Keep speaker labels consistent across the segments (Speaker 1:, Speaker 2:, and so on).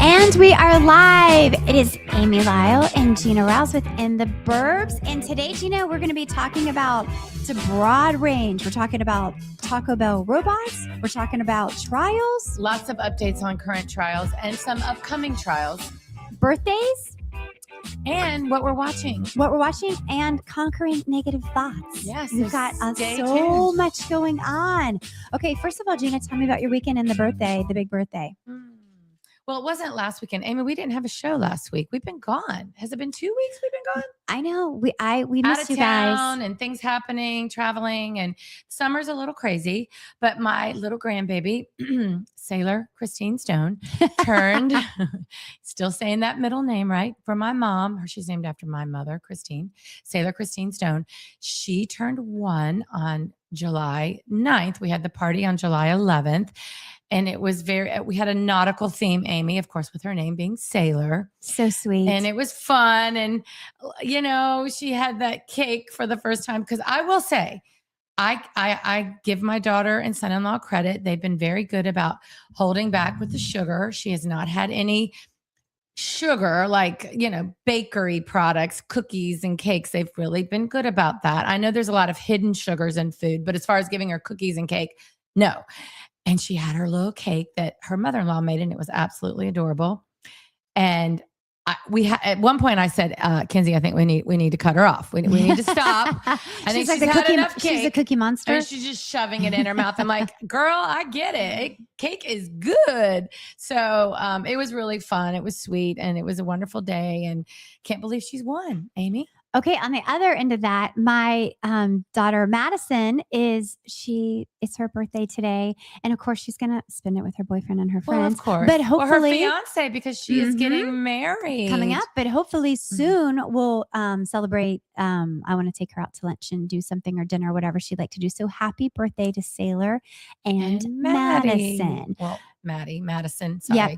Speaker 1: And we are live. It is Amy Lyle and Gina Rouse within the Burbs. And today, Gina, we're going to be talking about, it's a broad range. We're talking about Taco Bell robots. We're talking about trials.
Speaker 2: Lots of updates on current trials and some upcoming trials.
Speaker 1: Birthdays.
Speaker 2: And what we're watching.
Speaker 1: And conquering negative thoughts.
Speaker 2: Yes.
Speaker 1: We've got so much going on. Okay, first of all, Gina, tell me about your weekend and the big birthday.
Speaker 2: Well, it wasn't last weekend. Amy, we didn't have a show last week. We've been gone. Has it been 2 weeks we've been gone?
Speaker 1: I know. We missed you
Speaker 2: town
Speaker 1: guys.
Speaker 2: And things happening, traveling, and summer's a little crazy. But my little grandbaby, Sailor Christine Stone, turned, still saying that middle name, right? For my mom, she's named after my mother, Christine, Sailor Christine Stone. She turned 1 on July 9th. We had the party on July 11th. And it was we had a nautical theme, Amy, of course, with her name being Sailor.
Speaker 1: So sweet.
Speaker 2: And it was fun. And, you know, she had that cake for the first time. Because I will say, I give my daughter and son-in-law credit. They've been very good about holding back with the sugar. She has not had any sugar, like, you know, bakery products, cookies and cakes. They've really been good about that. I know there's a lot of hidden sugars in food, but as far as giving her cookies and cake, no. And she had her little cake that her mother-in-law made, and it was absolutely adorable. And at one point I said, Kinsey, I think we need to cut her off. We need to stop. I think she's had enough cake.
Speaker 1: She's a cookie monster.
Speaker 2: And she's just shoving it in her mouth. I'm like, girl, I get it. Cake is good. So it was really fun. It was sweet, and it was a wonderful day. And can't believe she's won, Amy.
Speaker 1: Okay, on the other end of that, my daughter Madison it's her birthday today, and of course she's gonna spend it with her boyfriend and her friends.
Speaker 2: Well, of course,
Speaker 1: but hopefully
Speaker 2: her fiance, because she is getting married
Speaker 1: coming up. But hopefully soon we'll celebrate. I want to take her out to lunch and do something or dinner or whatever she'd like to do. So happy birthday to Sailor and Madison.
Speaker 2: Well, Madison. Sorry.
Speaker 1: Yeah.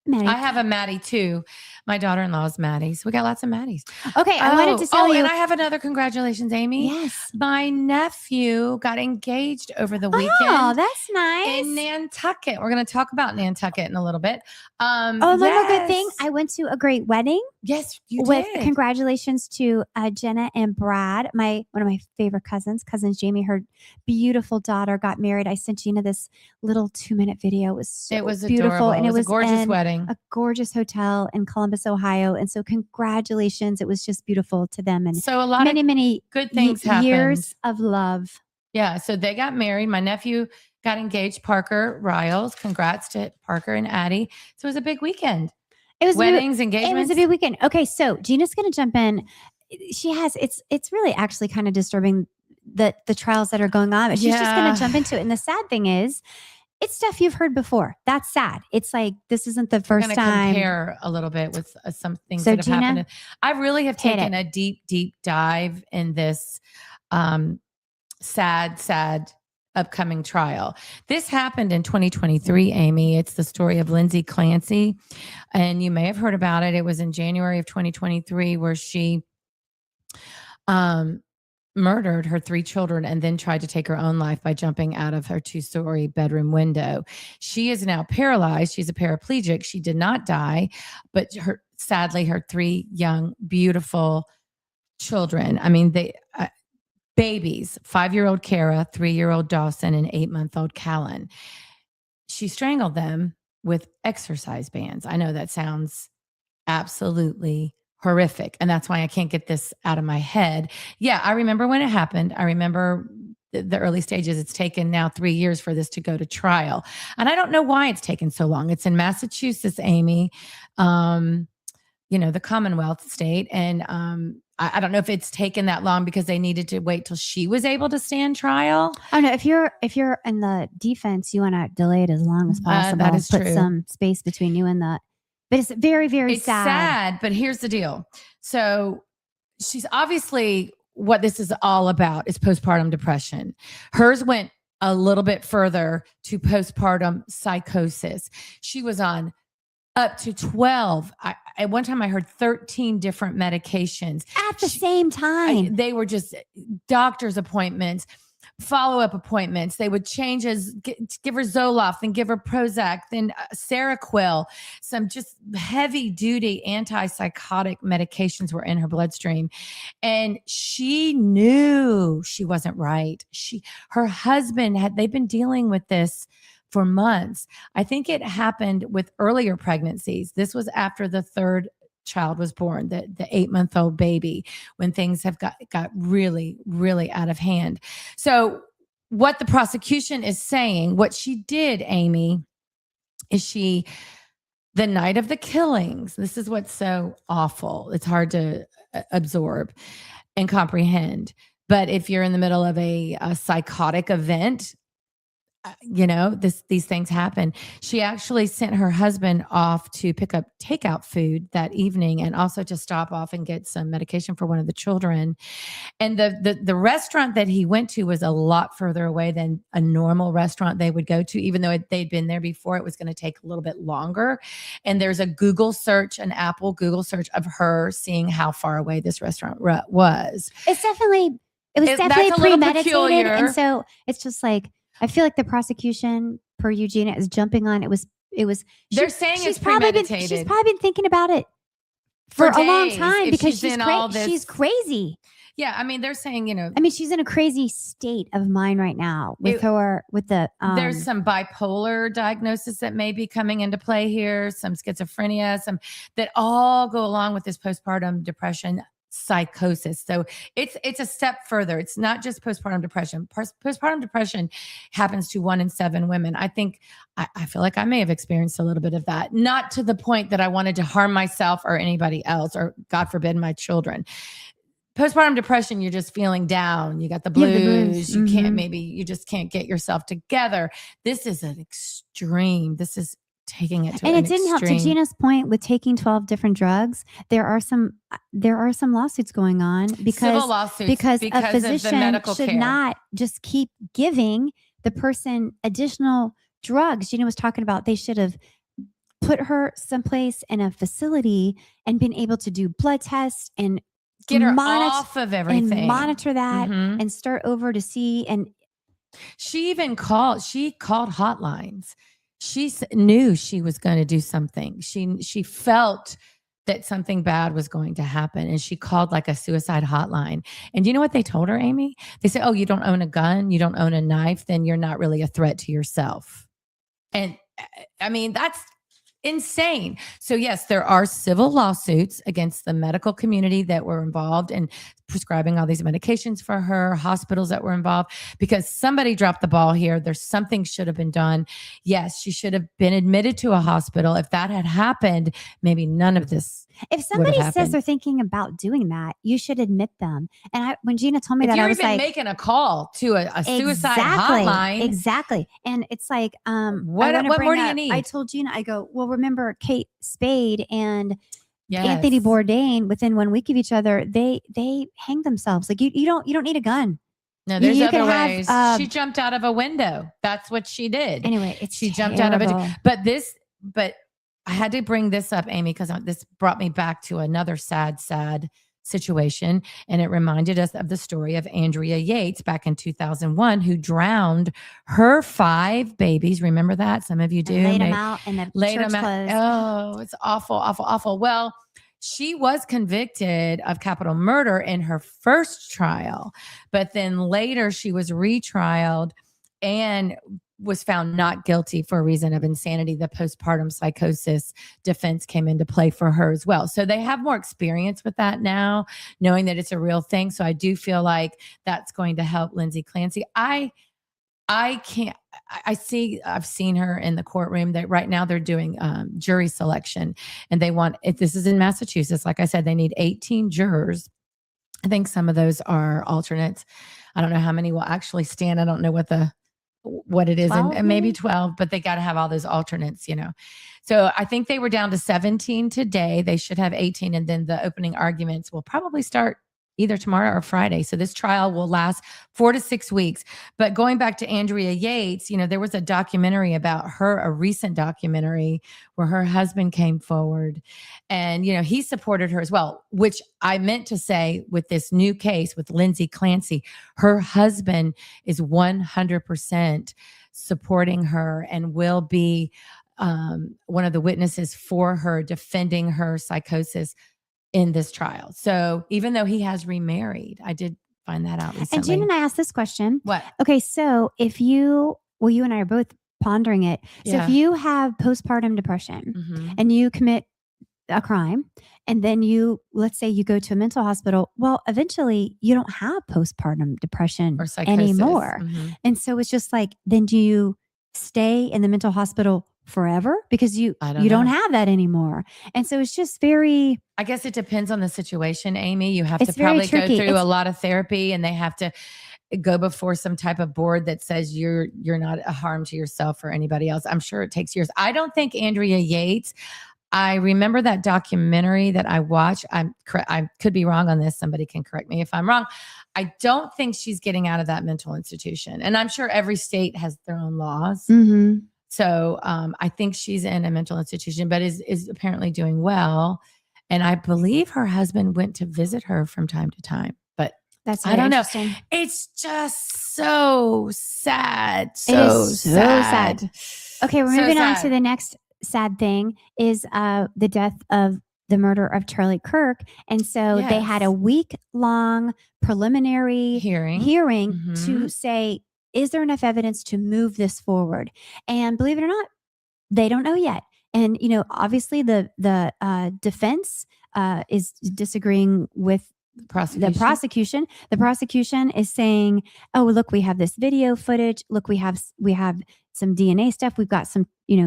Speaker 1: Maddie.
Speaker 2: I have a Maddie too. My daughter-in-law is Maddie. So we got lots of Maddies.
Speaker 1: Okay. I wanted to tell you.
Speaker 2: And I have another congratulations, Amy.
Speaker 1: Yes.
Speaker 2: My nephew got engaged over the weekend.
Speaker 1: Oh, that's nice.
Speaker 2: In Nantucket. We're going to talk about Nantucket in a little bit.
Speaker 1: Another good thing. I went to a great wedding.
Speaker 2: Yes, you did.
Speaker 1: Congratulations to Jenna and Brad, one of my favorite cousins Jamie. Her beautiful daughter got married. I sent Gina this little 2-minute video. It was beautiful,
Speaker 2: adorable.
Speaker 1: And it was
Speaker 2: a gorgeous wedding.
Speaker 1: A gorgeous hotel in Columbus, Ohio. And so congratulations. It was just beautiful to them. And
Speaker 2: so a lot
Speaker 1: many
Speaker 2: good things happened.
Speaker 1: Years of love.
Speaker 2: Yeah. So they got married. My nephew got engaged, Parker Riles. Congrats to Parker and Addie. So it was a big weekend. It was weddings, engagements.
Speaker 1: It was a big weekend. Okay. So Gina's going to jump in. It's really actually kind of disturbing the trials that are going on, but she's just going to jump into it. And the sad thing is, it's stuff you've heard before. That's sad. It's like, this isn't the first time.
Speaker 2: Compare a little bit with some things that have happened. I really have taken a deep, deep dive in this sad upcoming trial. This happened in 2023, Amy. It's the story of Lindsay Clancy. And you may have heard about it. It was in January of 2023 where she murdered her 3 children and then tried to take her own life by jumping out of her 2-story bedroom window. She is now paralyzed. She's a paraplegic. She did not die, but sadly, her 3 young, beautiful children, I mean, they babies, 5-year-old Kara, 3-year-old Dawson, and 8-month-old Callan. She strangled them with exercise bands. I know that sounds absolutely horrific. And that's why I can't get this out of my head. Yeah, I remember when it happened. I remember the early stages. It's taken now 3 years for this to go to trial. And I don't know why it's taken so long. It's in Massachusetts, Amy, the Commonwealth state. And I don't know if it's taken that long because they needed to wait till she was able to stand trial.
Speaker 1: Oh no, if you're in the defense, you want to delay it as long as possible.
Speaker 2: That is
Speaker 1: Put
Speaker 2: true.
Speaker 1: Some space between you and but it's very, very sad.
Speaker 2: It's sad, but here's the deal. So she's obviously, what this is all about is postpartum depression. Hers went a little bit further to postpartum psychosis. She was on up to 12. At one time I heard 13 different medications.
Speaker 1: At the same time.
Speaker 2: They were just doctor's appointments, follow-up appointments. They would change give her Zoloft, then give her Prozac, then Seroquel. Some just heavy-duty antipsychotic medications were in her bloodstream. And she knew she wasn't right. Her husband they've been dealing with this for months. I think it happened with earlier pregnancies. This was after the third child was born, the 8-month-old baby, when things have got really, really out of hand. So what the prosecution is saying, what she did, Amy, is the night of the killings, this is what's so awful. It's hard to absorb and comprehend. But if you're in the middle of a psychotic event, these things happen. She actually sent her husband off to pick up takeout food that evening and also to stop off and get some medication for one of the children. And the restaurant that he went to was a lot further away than a normal restaurant they would go to, even though they'd been there before. It was going to take a little bit longer. And there's an Apple Google search of her seeing how far away this restaurant was.
Speaker 1: It was definitely premeditated. And so it's just like, I feel like the prosecution, per Eugenia, is jumping on.
Speaker 2: They're saying it's premeditated.
Speaker 1: She's probably been thinking about it for a long time because she's crazy.
Speaker 2: Yeah, I mean, they're saying,
Speaker 1: she's in a crazy state of mind right now there's
Speaker 2: some bipolar diagnosis that may be coming into play here, some schizophrenia, that all go along with this postpartum depression psychosis. So it's a step further. It's not just postpartum depression. Postpartum depression happens to 1 in 7 women. I think I feel like I may have experienced a little bit of that, not to the point that I wanted to harm myself or anybody else, or God forbid, my children. Postpartum depression, you're just feeling down. You got the blues. You you just can't get yourself together. This is an extreme. This is taking it to
Speaker 1: and it didn't help. To Gina's point, with taking 12 different drugs, there are some lawsuits going on because a physician should not just keep giving the person additional drugs. Gina was talking about they should have put her someplace in a facility and been able to do blood tests and
Speaker 2: get her off of everything
Speaker 1: and monitor that and start over to see. And
Speaker 2: she called hotlines. She knew she was going to do something. She felt that something bad was going to happen. And she called like a suicide hotline. And you know what they told her, Amy? They said, oh, you don't own a gun, you don't own a knife, then you're not really a threat to yourself. And I mean, that's insane. So yes, there are civil lawsuits against the medical community that were involved in prescribing all these medications for her, hospitals that were involved, because somebody dropped the ball here. There's something should have been done. Yes, she should have been admitted to a hospital. If that had happened, maybe none of this.
Speaker 1: If somebody says they're thinking about doing that, you should admit them. And when Gina told me that, I was like,
Speaker 2: making a call to a suicide hotline.
Speaker 1: Exactly. And it's like,
Speaker 2: what more do you need?
Speaker 1: I told Gina, I go, well, remember Kate Spade and Anthony Bourdain, within 1 week of each other, they hang themselves. Like you don't need a gun.
Speaker 2: No, there's other ways. She jumped out of a window. That's what she did.
Speaker 1: Anyway,
Speaker 2: she jumped out of it. But I had to bring this up, Amy, because this brought me back to another sad situation. And it reminded us of the story of Andrea Yates back in 2001, who drowned her 5 babies. Remember that? Some of you do.
Speaker 1: Laid them out in the church clothes.
Speaker 2: Oh, it's awful, awful, awful. Well, she was convicted of capital murder in her first trial, but then later she was retrialed and was found not guilty for a reason of insanity. The postpartum psychosis defense came into play for her as well. So they have more experience with that now, knowing that it's a real thing. So I do feel like that's going to help Lindsay Clancy. I've seen her in the courtroom that right now they're doing jury selection, and this is in Massachusetts. Like I said, they need 18 jurors. I think some of those are alternates. I don't know how many will actually stand. I don't know what it is, and maybe 12, but they got to have all those alternates, So I think they were down to 17 today. They should have 18. And then the opening arguments will probably start either tomorrow or Friday. So this trial will last 4 to 6 weeks. But going back to Andrea Yates, there was a documentary about her, a recent documentary where her husband came forward and, he supported her as well, which I meant to say with this new case with Lindsay Clancy, her husband is 100% supporting her and will be one of the witnesses for her, defending her psychosis in this trial. So even though he has remarried, I did find that out recently.
Speaker 1: And Gina and I asked this question.
Speaker 2: What?
Speaker 1: Okay, so you and I are both pondering it. So if you have postpartum depression and you commit a crime, and then let's say you go to a mental hospital, well, eventually you don't have postpartum depression
Speaker 2: or psychosis
Speaker 1: anymore. And so it's just like, then do you stay in the mental hospital forever because you don't have that anymore? And so it's just very,
Speaker 2: I guess it depends on the situation, Amy. You have to
Speaker 1: very
Speaker 2: probably go
Speaker 1: tricky.
Speaker 2: through a lot of therapy, and they have to go before some type of board that says you're not a harm to yourself or anybody else. I'm sure it takes years. I don't think Andrea Yates, I remember that documentary that I watched. I could be wrong on this. Somebody can correct me if I'm wrong. I don't think she's getting out of that mental institution. And I'm sure every state has their own laws. So I think she's in a mental institution, but is apparently doing well. And I believe her husband went to visit her from time to time. But
Speaker 1: that's
Speaker 2: I don't know. It's just so sad. So sad.
Speaker 1: Okay, we're moving on to the next sad thing is the death of the murder of Charlie Kirk. And so they had a week-long preliminary hearing to say, is there enough evidence to move this forward? And believe it or not, they don't know yet. And, obviously the defense is disagreeing with the prosecution. The prosecution is saying, oh, look, we have this video footage. Look, we have some DNA stuff. We've got some,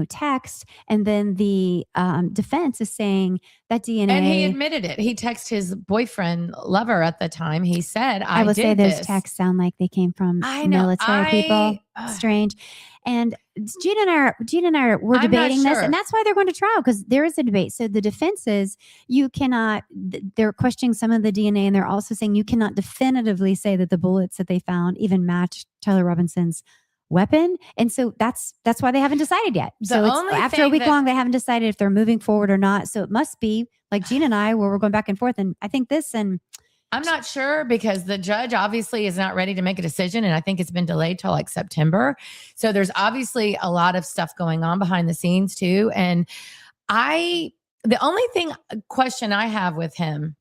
Speaker 1: text. And then the defense is saying that DNA.
Speaker 2: And he admitted it. He texted his boyfriend, lover at the time. He said, I
Speaker 1: will
Speaker 2: did
Speaker 1: say those
Speaker 2: this.
Speaker 1: texts sound like they came from military people. Strange. And Gina and I were debating this, and that's why they're going to trial, because there is a debate. So the defense is they're questioning some of the DNA, and they're also saying you cannot definitively say that the bullets that they found even match Tyler Robinson's weapon. And so that's why they haven't decided yet. So it's after a week long, they haven't decided if they're moving forward or not. So it must be like Gina and I, where we're going back and forth. And I think
Speaker 2: I'm not sure, because the judge obviously is not ready to make a decision. And I think it's been delayed till like September. So there's obviously a lot of stuff going on behind the scenes too. And the only question I have with him,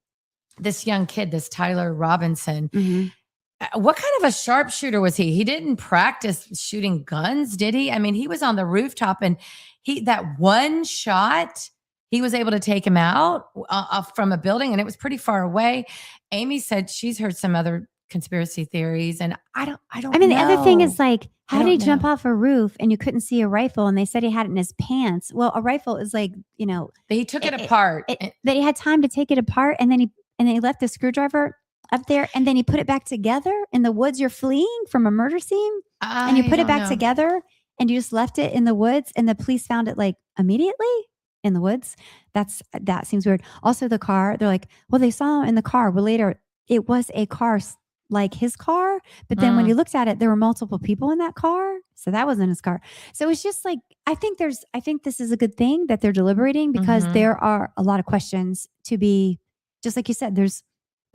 Speaker 2: this young kid, this Tyler Robinson, what kind of a sharpshooter was he? He didn't practice shooting guns, did he? I mean, he was on the rooftop, and that one shot, he was able to take him out from a building, and it was pretty far away. Amy said she's heard some other conspiracy theories, and I don't know.
Speaker 1: The other thing is, like, how did he jump off a roof and you couldn't see a rifle? And they said he had it in his pants. Well, a rifle is like,
Speaker 2: he took it apart.
Speaker 1: That he had time to take it apart, and then he left the screwdriver up there, and then he put it back together in the woods. You're fleeing from a murder scene, and you put it back together, and you just left it in the woods, and the police found it like immediately in the woods. That seems weird. Also, the car, they're like, well, they saw him in the car. Well, later it was a car like his car, but then when you looked at it, there were multiple people in that car, so that wasn't his car. So it's just like, I think this is a good thing that they're deliberating, because there are a lot of questions to be, just like you said, there's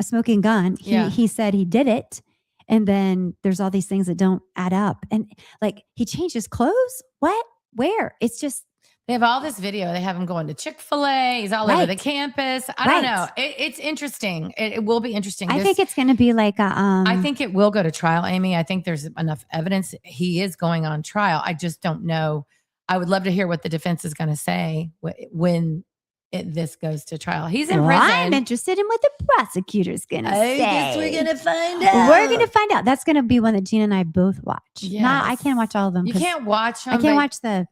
Speaker 1: a smoking gun. He said he did it. And then there's all these things that don't add up. And like, he changed his clothes. What? Where? It's just.
Speaker 2: They have all this video. They have him going to Chick-fil-A. He's all over the campus. I don't know. It's interesting. It will be interesting.
Speaker 1: I think it's going to be like
Speaker 2: I think it will go to trial, Amy. I think there's enough evidence. He is going on trial. I just don't know. I would love to hear what the defense is going to say when this goes to trial. He's in prison.
Speaker 1: I'm interested in what the prosecutor's going to say.
Speaker 2: I guess we're going to find out.
Speaker 1: We're going to find out. That's going to be one that Gina and I both watch.
Speaker 2: Yes.
Speaker 1: I can't watch all of them.
Speaker 2: You can't watch them.
Speaker 1: I can't watch the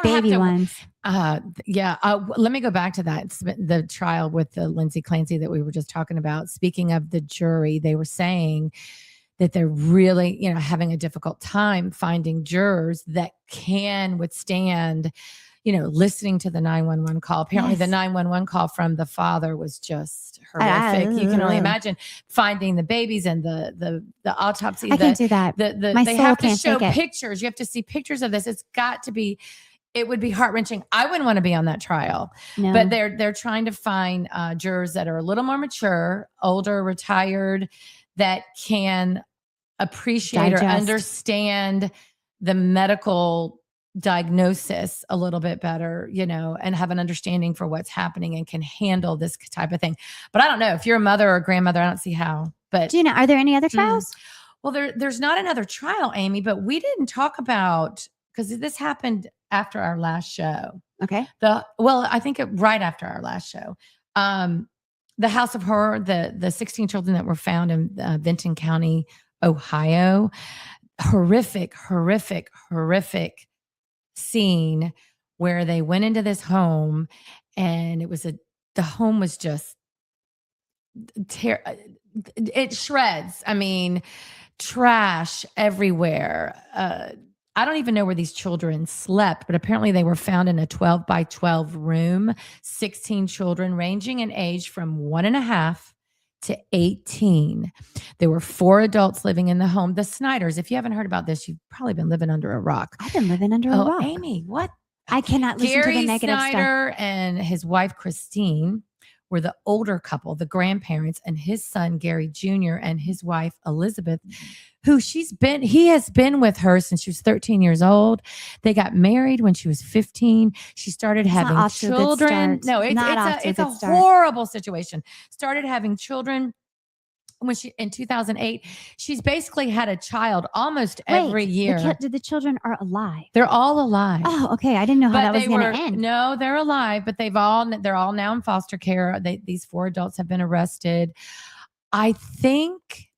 Speaker 1: baby ones.
Speaker 2: Let me go back to that. The trial with the Lindsay Clancy that we were just talking about. Speaking of the jury, they were saying that they're really, having a difficult time finding jurors that can withstand, listening to the 911 call. Apparently the 911 call from the father was just horrific. You can only imagine finding the babies and the autopsy.
Speaker 1: I can't do that. My
Speaker 2: They
Speaker 1: soul
Speaker 2: have to
Speaker 1: can't
Speaker 2: show
Speaker 1: take it.
Speaker 2: pictures. You have to see pictures of this. It would be heart-wrenching. I wouldn't want to be on that trial.
Speaker 1: No.
Speaker 2: But they're trying to find jurors that are a little more mature, older, retired, that can appreciate or understand the medical diagnosis a little bit better, and have an understanding for what's happening and can handle this type of thing. But I don't know if you're a mother or a grandmother, I don't see how. But
Speaker 1: Gina, are there any other trials?
Speaker 2: Well, there's not another trial, Amy, but we didn't talk about, because this happened after our last show.
Speaker 1: Okay.
Speaker 2: I think right after our last show. The House of Horror, the 16 children that were found in Benton County, Ohio. Horrific scene where they went into this home, and the home was just it shreds. I mean, trash everywhere. I don't even know where these children slept, but apparently they were found in a 12 by 12 room, 16 children ranging in age from 1.5 to 18. There were 4 adults living in the home. The Snyders, if you haven't heard about this, you've probably been living under a rock.
Speaker 1: I've been living under a rock.
Speaker 2: Amy, what?
Speaker 1: I cannot listen to the negative
Speaker 2: Snyder
Speaker 1: stuff.
Speaker 2: and his wife, Christine, were the older couple, the grandparents, and his son, Gary Jr., and his wife, Elizabeth, who he has been with her since she was 13 years old. They got married when she was 15. She started having children. No, it's a horrible situation. Started having children in 2008. She's basically had a child almost every year.
Speaker 1: The children are alive.
Speaker 2: They're all alive.
Speaker 1: Oh, okay. I didn't know how that was going to end.
Speaker 2: No, they're alive, but they're all now in foster care. These 4 adults have been arrested. I think,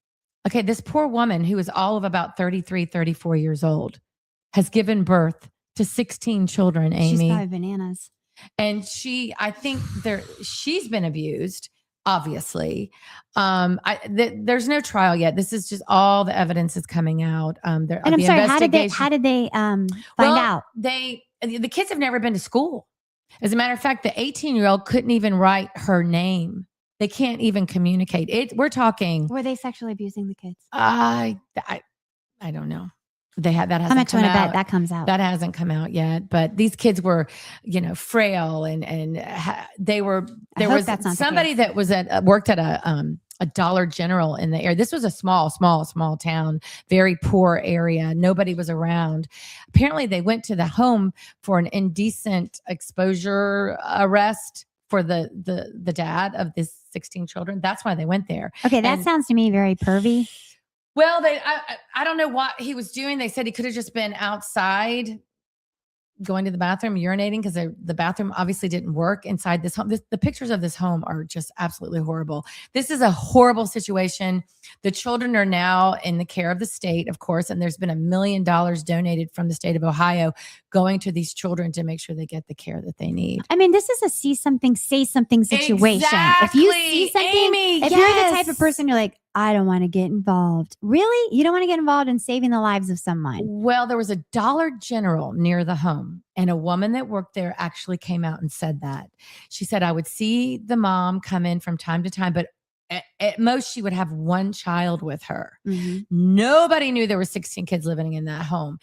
Speaker 2: this poor woman who is all of about 33, 34 years old has given birth to 16 children, Amy.
Speaker 1: She's probably bananas.
Speaker 2: And I think she's been abused. Obviously, there's no trial yet. This is just all the evidence is coming out.
Speaker 1: And I'm sorry, how did they find out?
Speaker 2: The kids have never been to school. As a matter of fact, the 18-year-old couldn't even write her name. They can't even communicate. We're talking.
Speaker 1: Were they sexually abusing the kids?
Speaker 2: I don't know. That hasn't come out.
Speaker 1: How much do you want to bet that comes out?
Speaker 2: That hasn't come out yet. But these kids were, frail, and there was somebody that was worked at a Dollar General in the area. This was a small town, very poor area. Nobody was around. Apparently, they went to the home for an indecent exposure arrest for the dad of this 16 children. That's why they went there.
Speaker 1: Okay, that sounds to me very pervy.
Speaker 2: Well, I don't know what he was doing. They said he could have just been outside going to the bathroom, urinating, because the bathroom obviously didn't work inside this home. The pictures of this home are just absolutely horrible. This is a horrible situation. The children are now in the care of the state, of course, and there's been $1 million donated from the state of Ohio going to these children to make sure they get the care that they need.
Speaker 1: I mean, this is a see something, say something situation.
Speaker 2: Exactly.
Speaker 1: If you see something, Amy, if you're the type of person, you're like, I don't want to get involved. Really? You don't want to get involved in saving the lives of someone?
Speaker 2: Well, there was a Dollar General near the home, and a woman that worked there actually came out and said that. She said, I would see the mom come in from time to time, but at most she would have 1 child with her. Mm-hmm. Nobody knew there were 16 kids living in that home.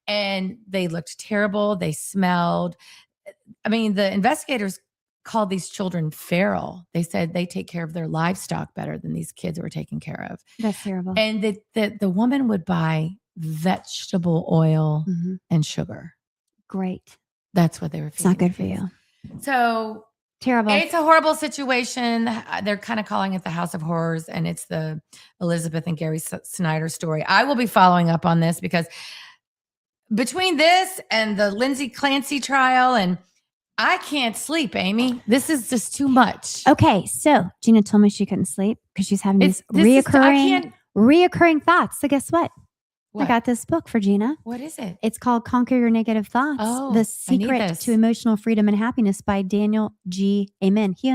Speaker 2: And they looked terrible. They smelled. I mean, the investigators called these children feral. They said they take care of their livestock better than these kids were taken care of.
Speaker 1: That's terrible.
Speaker 2: And the woman would buy vegetable oil and sugar.
Speaker 1: Great.
Speaker 2: That's what they were feeding.
Speaker 1: It's not good for you.
Speaker 2: So
Speaker 1: terrible.
Speaker 2: It's a horrible situation. They're kind of calling it the House of Horrors, and it's the Elizabeth and Gary Snyder story. I will be following up on this because between this and the Lindsay Clancy trial, and I can't sleep, Amy. This is just too much.
Speaker 1: Okay, so Gina told me she couldn't sleep because she's having these reoccurring thoughts. So guess what?
Speaker 2: What?
Speaker 1: I got this book for Gina.
Speaker 2: What is it?
Speaker 1: It's called Conquer Your Negative Thoughts.
Speaker 2: Oh,
Speaker 1: The Secret to Emotional Freedom and Happiness by Daniel G. Amen. He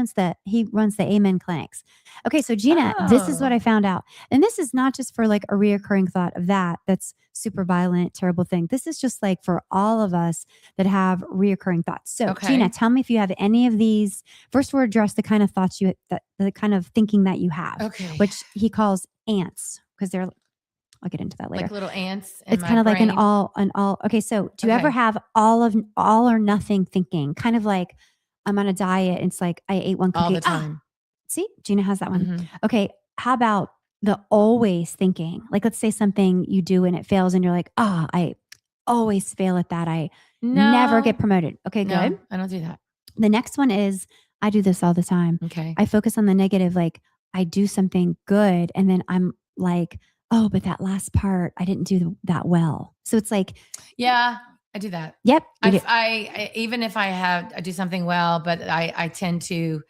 Speaker 1: runs the Amen clinics. Okay, so Gina, this is what I found out. And this is not just for like a reoccurring thought of that's super violent, terrible thing. This is just like for all of us that have reoccurring thoughts. So Gina, tell me if you have any of these. First, we'll address the kind of thoughts the kind of thinking that you have, which he calls ants, because they're, I'll get into that later.
Speaker 2: Like little ants.
Speaker 1: It's kind of like an all. Okay. So do you ever have all or nothing thinking? Kind of like, I'm on a diet. And it's like, I ate one cookie.
Speaker 2: All the time.
Speaker 1: See, Gina has that one. Okay. How about the always thinking? Like, let's say something you do and it fails and you're like, I always fail at that. I never get promoted. Okay, good.
Speaker 2: I don't do that.
Speaker 1: The next one is, I do this all the time.
Speaker 2: Okay.
Speaker 1: I focus on the negative. Like, I do something good and then I'm like, oh, but that last part, I didn't do that well. So it's like,
Speaker 2: yeah, I do that.
Speaker 1: Yep.
Speaker 2: I even if I do something well, but I tend to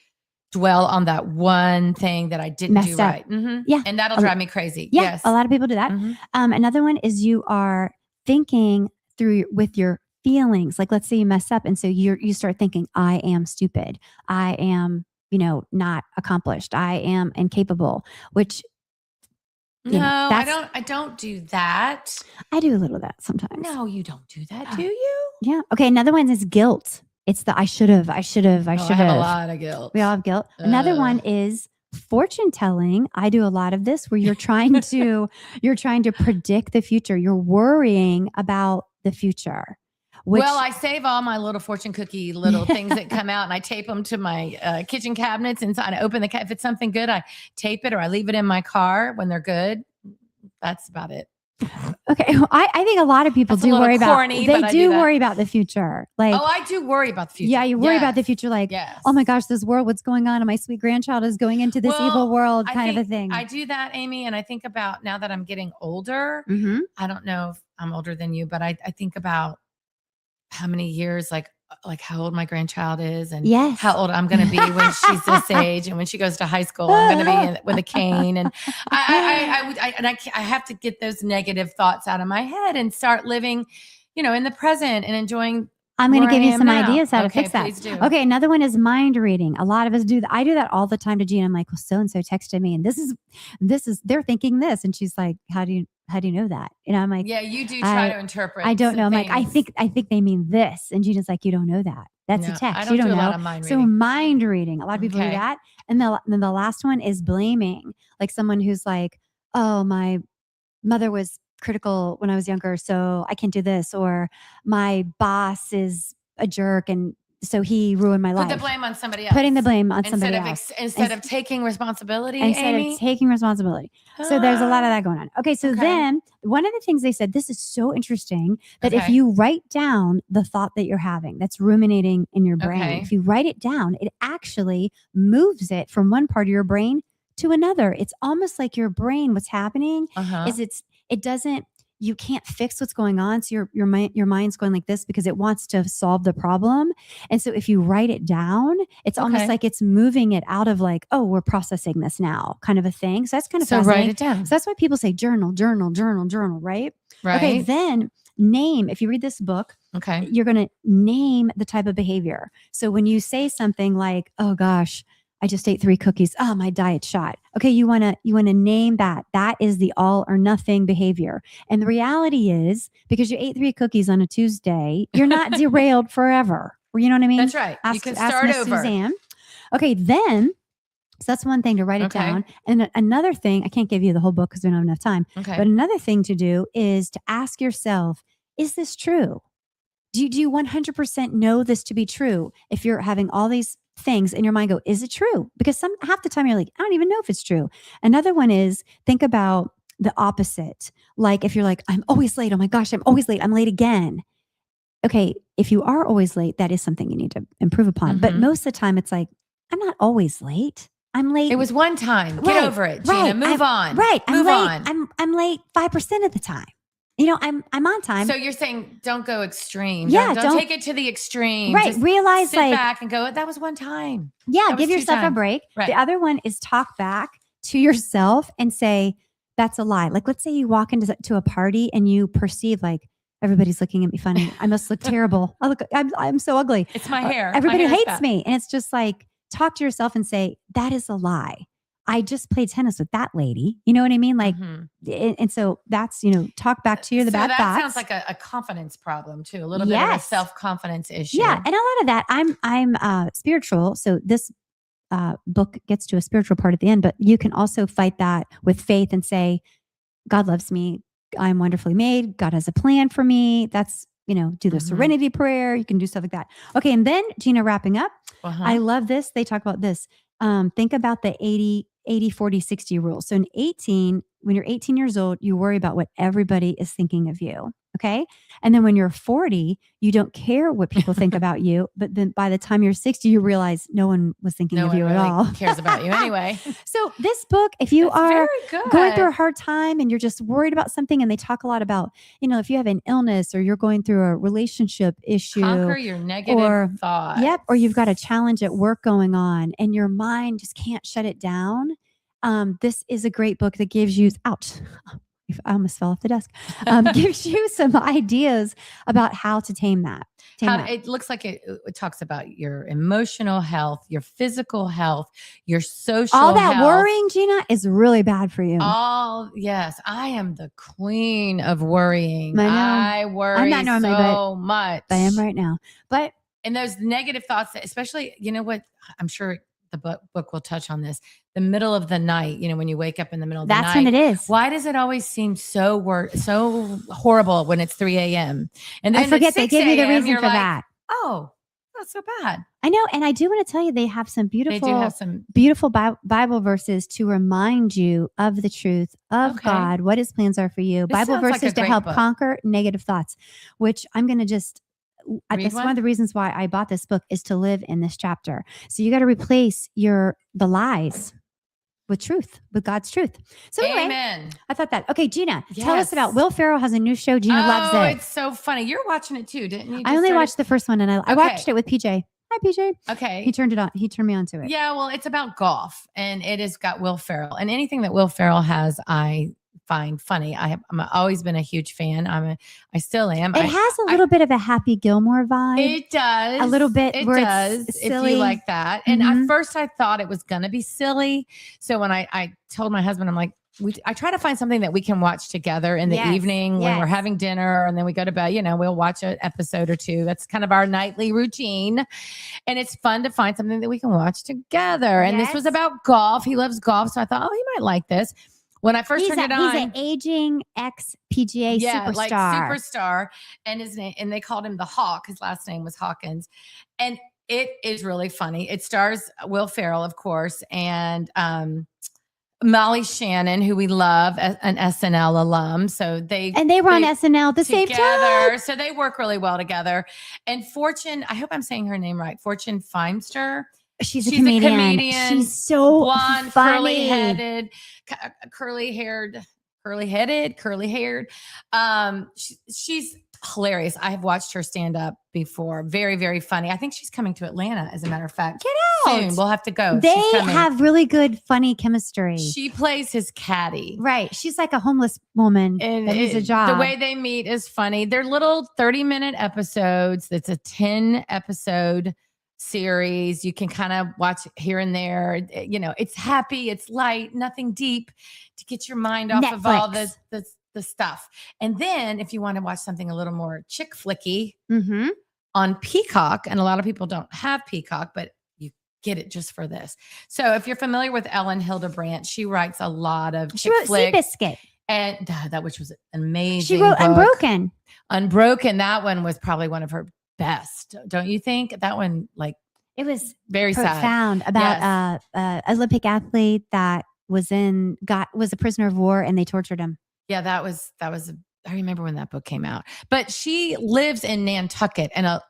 Speaker 2: dwell on that one thing that I didn't do right.
Speaker 1: Yeah.
Speaker 2: And that'll drive me crazy.
Speaker 1: Yeah.
Speaker 2: Yes.
Speaker 1: A lot of people do that. Another one is you are thinking with your feelings. Like, let's say you mess up. And so you start thinking, I am stupid. I am, not accomplished. I am incapable, which
Speaker 2: I don't do that.
Speaker 1: I do a little of that sometimes.
Speaker 2: No, you don't do that, do you?
Speaker 1: Yeah. Okay. Another one is guilt. It's the I should have. I have
Speaker 2: a lot of guilt.
Speaker 1: We all have guilt. Another one is fortune telling. I do a lot of this where you're trying to predict the future. You're worrying about the future.
Speaker 2: Well, I save all my little fortune cookie little things that come out and I tape them to my kitchen cabinets and I open if it's something good, I tape it or I leave it in my car when they're good. That's about it.
Speaker 1: Okay. I think a lot of people do worry about the future. Like,
Speaker 2: I do worry about the future.
Speaker 1: Yeah, you worry about the future. Like, oh my gosh, this world, what's going on? And my sweet grandchild is going into this evil world kind of a thing.
Speaker 2: I do that, Amy. And I think about now that I'm getting older, I don't know if I'm older than you, but I think about how many years, like how old my grandchild is and how old I'm going to be when she's this age. And when she goes to high school, I'm going to be with a cane. And I have to get those negative thoughts out of my head and start living, in the present and enjoying.
Speaker 1: I'm going to give you some ideas how to fix that.
Speaker 2: Please do.
Speaker 1: Okay. Another one is mind reading. A lot of us do that. I do that all the time to Gina. I'm like, well, so-and-so texted me and this is, they're thinking this. And she's like, how do you know that? I'm like,
Speaker 2: yeah, you do try to interpret.
Speaker 1: I don't know. I'm like, I think they mean this. And Gina's like, you don't know that. That's a text.
Speaker 2: I don't
Speaker 1: you don't
Speaker 2: do
Speaker 1: know.
Speaker 2: A lot of mind
Speaker 1: reading. So mind reading. A lot of people do that. And then the last one is blaming. Like someone who's like, oh, my mother was critical when I was younger, so I can't do this. Or my boss is a jerk and so he ruined my life.
Speaker 2: Put the blame on somebody else.
Speaker 1: Putting the blame on somebody else.
Speaker 2: Instead of taking responsibility, Amy?
Speaker 1: Of taking responsibility. So there's a lot of that going on. Okay, so then one of the things they said, this is so interesting, that if you write down the thought that you're having, that's ruminating in your brain, if you write it down, it actually moves it from one part of your brain to another. It's almost like your brain, what's happening is you can't fix what's going on. So your mind's going like this because it wants to solve the problem. And so if you write it down, it's almost like it's moving it out of like, oh, we're processing this now kind of a thing. So that's kind of fascinating.
Speaker 2: Write it down.
Speaker 1: So that's why people say journal, right? Okay. Then name, if you read this book, you're going to name the type of behavior. So when you say something like, oh gosh, I just ate 3 cookies. Oh, my diet shot. Okay. You want to name that. That is the all or nothing behavior. And the reality is, because you ate 3 cookies on a Tuesday, you're not derailed forever. You know what I mean?
Speaker 2: That's right. You can start over.
Speaker 1: Suzanne. Okay. Then, so that's one thing to write it down. And another thing, I can't give you the whole book because we don't have enough time. But another thing to do is to ask yourself, is this true? Do you 100% know this to be true? If you're having all these things in your mind go, is it true? Because half the time you're like, I don't even know if it's true. Another one is think about the opposite. Like if you're like, I'm always late. Oh my gosh, I'm always late. I'm late again. Okay. If you are always late, that is something you need to improve upon. But most of the time it's like, I'm not always late. I'm late.
Speaker 2: It was one time. Get over it, Gina. Move on.
Speaker 1: Right.
Speaker 2: Move on.
Speaker 1: I'm late 5% of the time. I'm on time.
Speaker 2: So you're saying don't go extreme.
Speaker 1: Yeah.
Speaker 2: Don't take it to the extreme.
Speaker 1: Right.
Speaker 2: Just
Speaker 1: realize
Speaker 2: sit back and go, that was one time.
Speaker 1: Yeah. Give yourself a break. Right. The other one is talk back to yourself and say, that's a lie. Like, let's say you walk into to a party and you perceive like everybody's looking at me funny. I must look terrible. I'm so ugly.
Speaker 2: It's my hair.
Speaker 1: Everybody
Speaker 2: My hair's
Speaker 1: hates
Speaker 2: bad.
Speaker 1: me. And it's just like, talk to yourself and say, that is a lie. I just played tennis with that lady. You know what I mean? Like, and so that's, talk back to the bad
Speaker 2: that
Speaker 1: thoughts.
Speaker 2: sounds like a confidence problem too. A little bit of a self-confidence issue.
Speaker 1: Yeah. And a lot of that, I'm spiritual. So this book gets to a spiritual part at the end, but you can also fight that with faith and say, God loves me. I'm wonderfully made. God has a plan for me. That's, do the serenity prayer. You can do stuff like that. Okay. And then Gina, wrapping up, I love this. They talk about this. Think about the 80, 40, 60 rule. So when you're 18 years old, you worry about what everybody is thinking of you. Okay. And then when you're 40, you don't care what people think about you. But then by the time you're 60, you realize no one was thinking of you at all.
Speaker 2: Cares about you anyway.
Speaker 1: So this book, if you are going through a hard time and you're just worried about something, and they talk a lot about, if you have an illness or you're going through a relationship issue,
Speaker 2: conquer your negative thoughts.
Speaker 1: Yep. Or you've got a challenge at work going on and your mind just can't shut it down. This is a great book that gives you, ouch, I almost fell off the desk, gives you some ideas about how to tame that.
Speaker 2: It looks like it talks about your emotional health, your physical health, your social
Speaker 1: all that
Speaker 2: health.
Speaker 1: Worrying, Gina, is really bad for you.
Speaker 2: Yes. I am the queen of worrying.
Speaker 1: I know.
Speaker 2: I worry
Speaker 1: I'm not normally,
Speaker 2: so much.
Speaker 1: I am right now.
Speaker 2: And those negative thoughts, especially, you know what, I'm sure the book will touch on this. The middle of the night, when you wake up in the middle of the night.
Speaker 1: That's when it is.
Speaker 2: Why does it always seem so horrible when it's 3 a.m.? And then
Speaker 1: I forget they give you the reason for that.
Speaker 2: Oh, not so bad.
Speaker 1: I know. And I do want to tell you, they have some beautiful Bible verses to remind you of the truth of God, what his plans are for you. Bible verses to help conquer negative thoughts, which I'm going to just that's one of the reasons why I bought this book, is to live in this chapter. So you got to replace the lies with truth, with God's truth. So anyway,
Speaker 2: amen.
Speaker 1: I thought that. Okay, Gina, tell us about Will Ferrell has a new show. Gina loves it.
Speaker 2: It's so funny. You're watching it too, didn't you?
Speaker 1: I only watched the first one, and I watched it with PJ. Hi, PJ.
Speaker 2: Okay.
Speaker 1: He turned it on. He turned me on to it.
Speaker 2: Yeah, well, it's about golf, and it has got Will Ferrell. And anything that Will Ferrell has, I find funny. I'm always been a huge fan. I still am.
Speaker 1: It has a little bit of a Happy Gilmore vibe.
Speaker 2: It does.
Speaker 1: A little bit.
Speaker 2: It
Speaker 1: where
Speaker 2: does.
Speaker 1: It's silly.
Speaker 2: If you like that. And at first I thought it was going to be silly. So when I told my husband, I'm like, I try to find something that we can watch together in the evening when we're having dinner, and then we go to bed, we'll watch an episode or two. That's kind of our nightly routine. And it's fun to find something that we can watch together. And this was about golf. He loves golf. So I thought, he might like this. When I first turned it on,
Speaker 1: he's an aging ex-PGA superstar.
Speaker 2: Like superstar, and his name, and they called him the Hawk. His last name was Hawkins, and it is really funny. It stars Will Ferrell, of course, and Molly Shannon, who we love, an SNL alum. So they
Speaker 1: were on SNL at the same time.
Speaker 2: So they work really well together. And Fortune, I hope I'm saying her name right, Fortune Feimster.
Speaker 1: She's a comedian. She's so
Speaker 2: blonde,
Speaker 1: funny.
Speaker 2: curly-haired. She's hilarious. I have watched her stand up before. Very, very funny. I think she's coming to Atlanta, as a matter of fact.
Speaker 1: Get out.
Speaker 2: Soon. We'll have to go.
Speaker 1: They have really good, funny chemistry.
Speaker 2: She plays his caddy.
Speaker 1: Right. She's like a homeless woman that needs a job.
Speaker 2: The way they meet is funny. They're little 30-minute episodes. It's a 10-episode series. You can kind of watch here and there. It's happy, it's light, nothing deep, to get your mind off of all the stuff. And then if you want to watch something a little more chick flicky on Peacock, and a lot of people don't have Peacock, but you get it just for this. So if you're familiar with Ellen Hildebrandt, she writes a lot of chick flicks.
Speaker 1: Seabiscuit.
Speaker 2: And that, which was an amazing.
Speaker 1: She wrote
Speaker 2: book.
Speaker 1: Unbroken.
Speaker 2: That one was probably one of her best, don't you think? That one,
Speaker 1: it was
Speaker 2: very
Speaker 1: profound
Speaker 2: sad.
Speaker 1: About a Olympic athlete that was a prisoner of war, and they tortured him.
Speaker 2: Yeah, that was I remember when that book came out. But she lives in Nantucket, and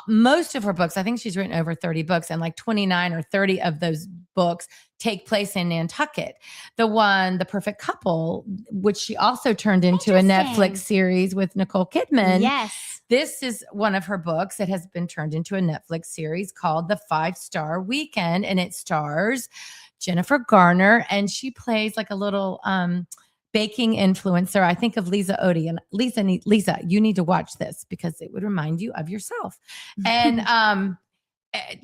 Speaker 2: most of her books, I think she's written over 30 books, and like 29 or 30 of those books take place in Nantucket. The Perfect Couple, which she also turned into a Netflix series with Nicole Kidman.
Speaker 1: Yes.
Speaker 2: This is one of her books that has been turned into a Netflix series called The 5-Star Weekend, and it stars Jennifer Garner, and she plays like a little baking influencer. I think of Lisa Odie, and Lisa, you need to watch this because it would remind you of yourself. And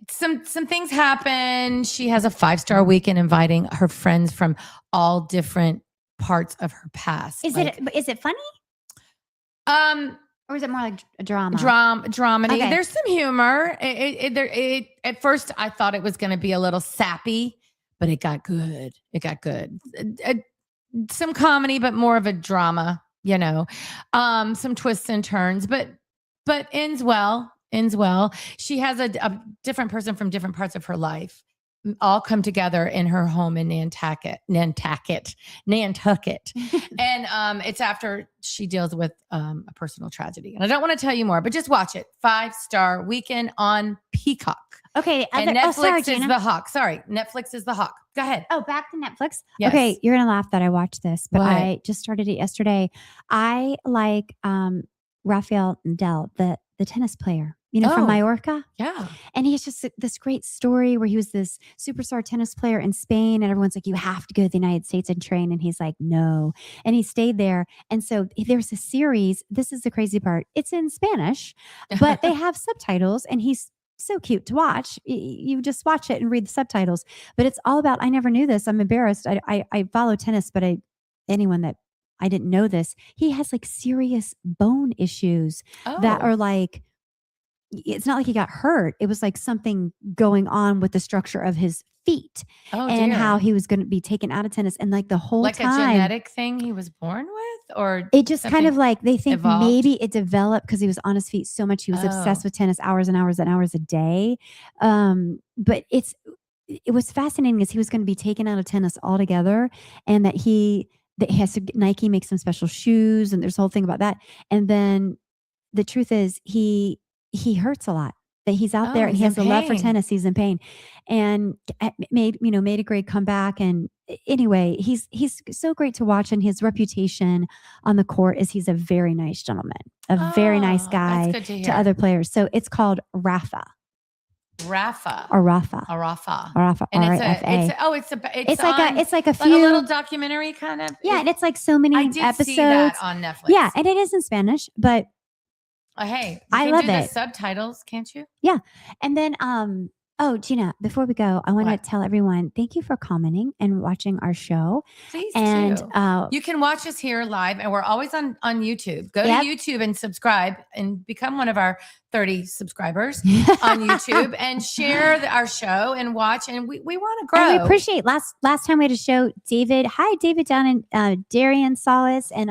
Speaker 2: some things happen. She has a 5-star weekend inviting her friends from all different parts of her past.
Speaker 1: Is it funny? Or is it more like a drama?
Speaker 2: Dramedy.
Speaker 1: Okay.
Speaker 2: There's some humor. At first, I thought it was going to be a little sappy, but it got good. Some comedy, but more of a drama. Some twists and turns, but ends well. She has a different person from different parts of her life all come together in her home in Nantucket. And it's after she deals with a personal tragedy. And I don't want to tell you more, but just watch it. 5-star weekend on Peacock.
Speaker 1: Okay.
Speaker 2: And Netflix is the Hawk. Sorry. Netflix is the Hawk. Go ahead.
Speaker 1: Oh, back to Netflix.
Speaker 2: Yes.
Speaker 1: Okay. You're going to laugh that I watched this, but
Speaker 2: What?
Speaker 1: I just started it yesterday. I like Rafael Nadal, the tennis player, from Mallorca.
Speaker 2: Yeah.
Speaker 1: And he has just this great story where he was this superstar tennis player in Spain. And everyone's like, you have to go to the United States and train. And he's like, no. And he stayed there. And so there's a series. This is the crazy part. It's in Spanish, but they have subtitles, and he's so cute to watch. You just watch it and read the subtitles. But it's all about, I never knew this. I'm embarrassed. I follow tennis, but anyone that I didn't know this, he has like serious bone issues that are like, it's not like he got hurt. It was like something going on with the structure of his feet and how he was going to be taken out of tennis. And like the whole
Speaker 2: like
Speaker 1: time,
Speaker 2: a genetic thing he was born with, or
Speaker 1: it just kind of like, they think
Speaker 2: evolved?
Speaker 1: Maybe it developed because he was on his feet so much. He was obsessed with tennis hours and hours and hours a day. But it was fascinating because he was going to be taken out of tennis altogether, and that Nike makes some special shoes, and there's a whole thing about that. And then the truth is he hurts a lot, that he's out there and he has a love for tennis. He's in pain, and made a great comeback. And anyway, he's so great to watch, and his reputation on the court is he's a very nice gentleman, a very nice guy to other players. So it's called Rafa.
Speaker 2: It's
Speaker 1: like a few,
Speaker 2: like a little documentary kind of.
Speaker 1: Yeah, and it's like so many episodes.
Speaker 2: See that on Netflix.
Speaker 1: Yeah, and it is in Spanish, but
Speaker 2: hey,
Speaker 1: I love
Speaker 2: it.
Speaker 1: The
Speaker 2: subtitles, can't you?
Speaker 1: Yeah, and then Gina, before we go, I want to tell everyone, thank you for commenting and watching our show.
Speaker 2: Please
Speaker 1: and
Speaker 2: do. You can watch us here live, and we're always on YouTube. Go to YouTube and subscribe and become one of our 30 subscribers on YouTube, and share our show and watch. And we want to grow.
Speaker 1: And we appreciate last time we had a show, David. Hi, David down in Darien Solace. And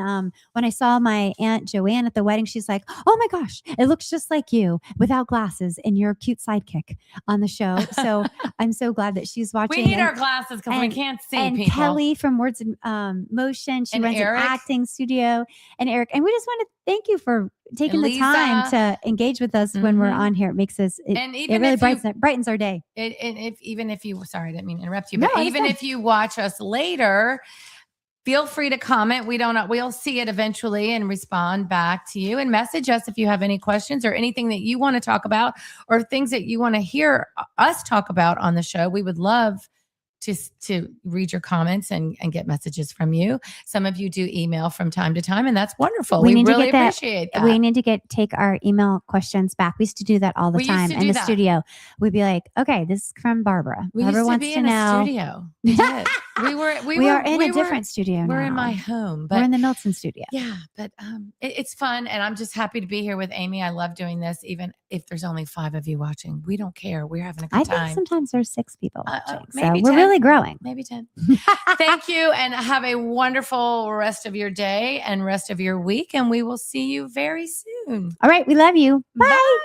Speaker 1: when I saw my Aunt Joanne at the wedding, she's like, oh my gosh, it looks just like you without glasses and your cute sidekick on the show. So I'm so glad that she's watching.
Speaker 2: We need our glasses because we can't see
Speaker 1: and
Speaker 2: people.
Speaker 1: Kelly from Words in Motion. She runs an acting studio. And Eric. And we just want to thank you for taking the time to engage with us when we're on here. It makes us, it really brightens our day.
Speaker 2: Even if you, sorry, I didn't mean to interrupt you, but even if you watch us later, feel free to comment. We'll see it eventually and respond back to you, and message us if you have any questions or anything that you want to talk about, or things that you want to hear us talk about on the show. We would love to read your comments and get messages from you. Some of you do email from time to time, and that's wonderful. We really appreciate that.
Speaker 1: We need to take our email questions back. We used to do that all the time in the studio. We'd be like, okay, this is from Barbara.
Speaker 2: We used to be in a studio. We did. We are in a different studio now. We're in my home. But
Speaker 1: we're in the Milton studio.
Speaker 2: Yeah, but it's fun, and I'm just happy to be here with Amy. I love doing this, even if there's only 5 of you watching. We don't care. We're having a good time.
Speaker 1: I think sometimes there's 6 people watching.
Speaker 2: Maybe
Speaker 1: so we're really growing.
Speaker 2: Maybe 10. Thank you, and have a wonderful rest of your day and rest of your week, and we will see you very soon.
Speaker 1: All right, we love you. Bye.
Speaker 2: Bye.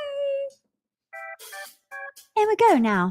Speaker 1: And we go now.